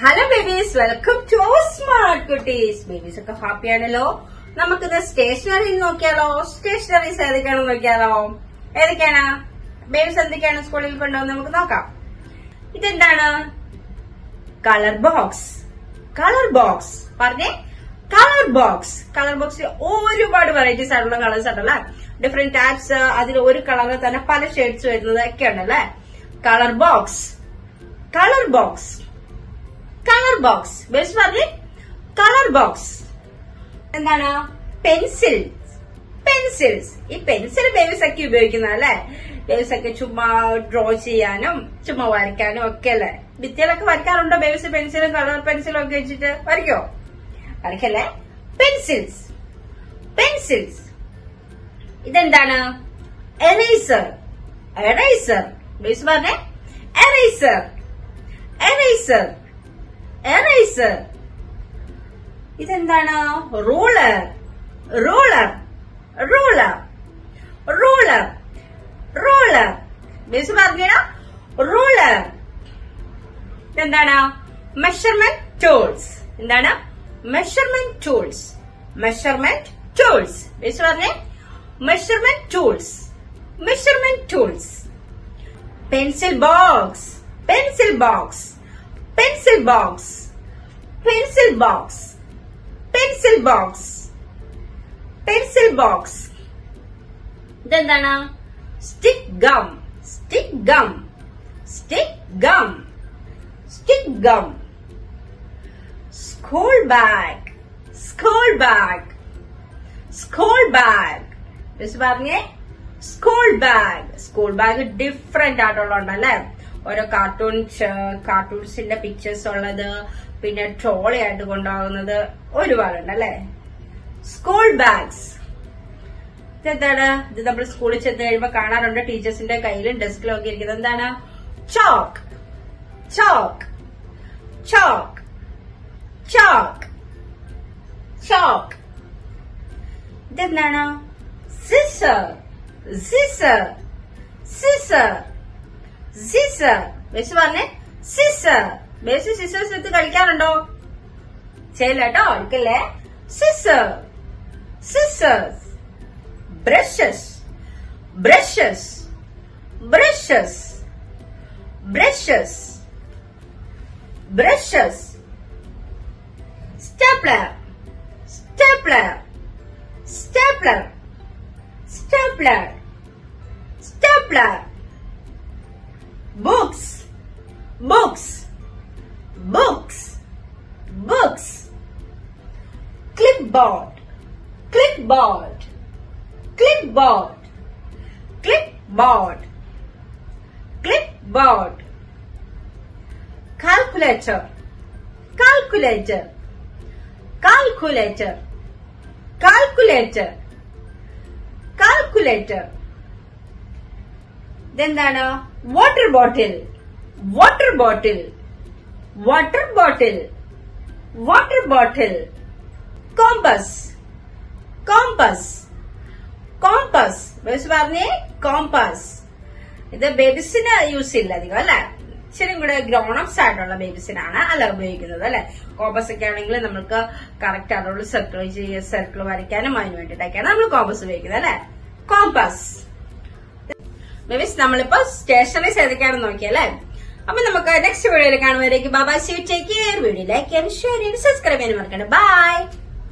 Hello babies, welcome to smart കുട്ടീസ്. Babies ഒക്കെ happy ആണല്ലോ. നമുക്കിത് സ്റ്റേഷനറി നോക്കിയാലോ? സ്റ്റേഷനറീസ് ഏതൊക്കെയാണെന്ന് നോക്കിയാലോ? ഏതൊക്കെയാണ് ബേബീസ് എന്തൊക്കെയാണ് സ്കൂളിൽ കൊണ്ടുപോകുന്നത് നമുക്ക് നോക്കാം. ഇതെന്താണ്? Colour box. കളർ ബോക്സ് പറഞ്ഞേ, കളർ ബോക്സ്. കളർ ബോക്സിൽ ഒരുപാട് വെറൈറ്റീസ് ആയിട്ടുള്ള കളേഴ്സ് ഉണ്ടല്ലേ, ഡിഫറെന്റ് ടൈപ്സ്. അതിൽ ഒരു കളറിൽ തന്നെ പല ഷെയ്ഡ്സ് വരുന്നത് ഒക്കെ ഉണ്ടല്ലേ. Colour box, colour box, colour box. Base പറഞ്ഞേ, കളർ ബോക്സ്. എന്താണ്? Pencil, pencils. ഈ പെൻസിൽ ബേബീസ് ഒക്കെ ഉപയോഗിക്കുന്നതല്ലേ. ബേബീസ് ഒക്കെ ചുമ്മാ ഡ്രോ ചെയ്യാനും ചുമ്മാ വരയ്ക്കാനും ഒക്കെ അല്ലേ. ഭിത്തിയിലൊക്കെ വരയ്ക്കാറുണ്ടോ ബേബീസ്? പെൻസിലും കളർ പെൻസിലും ഒക്കെ വെച്ചിട്ട് വരയ്ക്കോ? വരയ്ക്കല്ലേ. Pencils, pencils. ഇതെന്താണ്? Eraser, eraser. ബേബീസ് പറഞ്ഞേ, എറേസർ, എറേസർ, എറേസർ. ഇതെന്താണ്? Ruler, ruler, ruler, ruler, ruler. Babies പറഞ്ഞോ, റൂളർ. ഇതെന്താണ്? Measurement tools. എന്താണ്? Measurement tools, measurement tools. Babies പറഞ്ഞേ, measurement tools, measurement tools. Pencil box, pencil box, pencil box, pencil box, pencil box, pencil box. ഇതെന്താണ്? Stick gum, stick gum, stick gum, stick gum. School bag, school bag, school bag. Miss പറഞ്ഞേ, school bag. School bag different ആയിട്ടുള്ളതല്ലേ. ഓരോ കാർട്ടൂൺസിന്റെ pictures ഉള്ളത്, പിന്നെ trolley ആയിട്ട് കൊണ്ടുപോകുന്നത് ഒരുപാടുണ്ടല്ലേ. School bags. ഇതെന്താണ്? ഇത് നമ്മൾ സ്കൂളിൽ ചെന്ന് കഴിയുമ്പോൾ കാണാറുണ്ട് ടീച്ചേഴ്സിന്റെ കയ്യിലും ഡെസ്കിലും ഒക്കെ ഇരിക്കുന്നത്. എന്താണ്? Chalk, chalk, chalk, chalk, chalk. ഇതെന്താണ്? Scissor, scissor, scissor, scissor. Babies പറഞ്ഞേ, സിസർ. ബേസ് സിസേഴ്സ് എടുത്ത് കളിക്കാറുണ്ടോ? ചെയ്യില്ല കേട്ടോ, ഒരിക്കല്ലേ. Scissor, scissors. Brushes, brushes, brushes, brushes, brushes. stapler, stapler, stapler, stapler, stapler. Books, books, books, books. Clipboard, clipboard, clipboard, clipboard, clipboard. Calculator, calculator, calculator, calculator, calculator. ഇതെന്താണ്? Water bottle, water bottle, water bottle, water bottle. Compass, compass, compass. Babies പറഞ്ഞേ, compass. ഇത് ബേബീസിന് use ഇല്ല അധികം അല്ലെ. ശരി, കൂടെ grown-ups ആയിട്ടുള്ള ബേബീസിനാണ് അല്ല ഉപയോഗിക്കുന്നത് അല്ലെ. കോമ്പസ് ഒക്കെ ആണെങ്കിൽ നമുക്ക് കറക്റ്റ് ആയിട്ടുള്ള സർക്കിൾ വരയ്ക്കാനും അതിന് വേണ്ടിയിട്ടൊക്കെയാണ് നമ്മൾ കോമ്പസ് ഉപയോഗിക്കുന്നത് അല്ലെ. കോമ്പസ്. ബേബീസ്, നമ്മളിപ്പോ സ്റ്റേഷനറീസ് ഏതൊക്കെയാണെന്ന് നോക്കിയല്ലേ. അപ്പൊ നമുക്ക് നെക്സ്റ്റ് വീഡിയോയിൽ കാണുമ്പോഴേക്കും bye bye, see you, take care. Video like ചെയ്യാനും ഷെയർ ചെയ്യാനും സബ്സ്ക്രൈബ് ചെയ്യാനും മറക്കണ്ട. ബൈ.